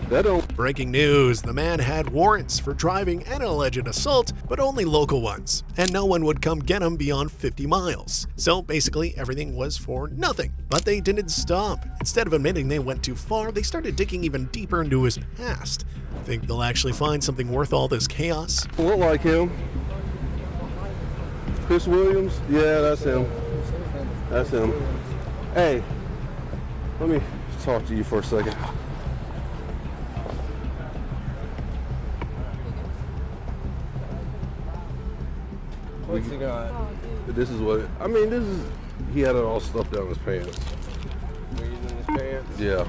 That don't. Breaking news, the man had warrants for driving and an alleged assault, but only local ones, and no one would come get him beyond 50 miles. So basically everything was for nothing. But they didn't stop. Instead of admitting they went too far, they started digging even deeper into his past. Think they'll actually find something worth all this chaos? Look like him. Chris Williams? Yeah, that's him. That's him. Hey, let me talk to you for a second. What's he got? This is what, I mean, this is, he had it all stuffed down his pants. Weed in his pants? Yeah.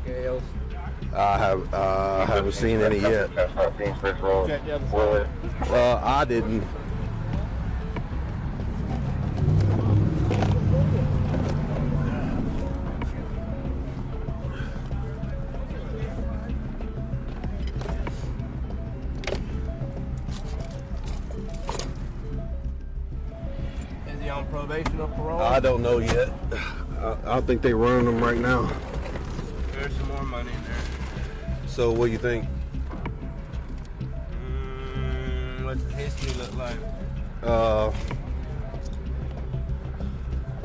Scales? I haven't seen any yet. I didn't. Is he on probation or parole? I don't know yet. I think they running them right now. There's some more money in there. So what do you think? What's his history look like?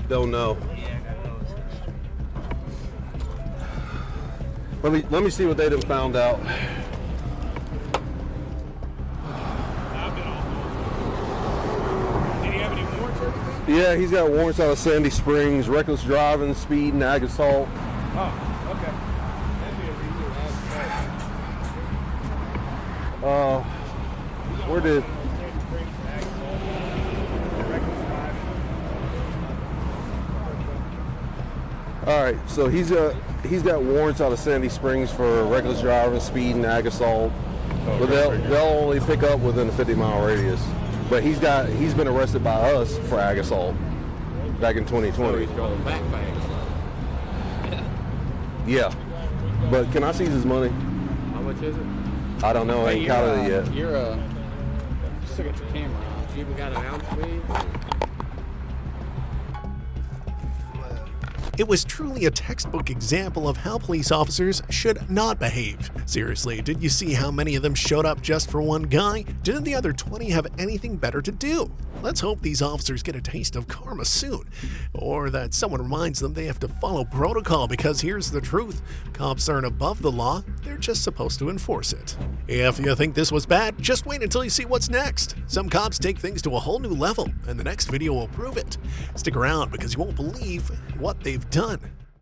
Don't know. Yeah, I gotta know his history. Let me see what they done found out. Did he have any warrants or anything? Yeah, he's got warrants out of Sandy Springs, reckless driving, speed, and ag assault. Oh, okay. That'd be a reason to ask. Where did? All right, so he's got warrants out of Sandy Springs for reckless driving, speed, and ag assault. But they'll only pick up within a 50-mile radius. But he's been arrested by us for ag assault back in 2020. So he's going back for ag assault. Yeah, but can I seize his money? How much is it? I don't know. I ain't counted it yet. You're still got your camera on. You even got an ounce weed? It was truly a textbook example of how police officers should not behave. Seriously, did you see how many of them showed up just for one guy? Didn't the other 20 have anything better to do? Let's hope these officers get a taste of karma soon, or that someone reminds them they have to follow protocol, because here's the truth: cops aren't above the law, they're just supposed to enforce it. If you think this was bad, just wait until you see what's next. Some cops take things to a whole new level, and the next video will prove it. Stick around because you won't believe what they've done.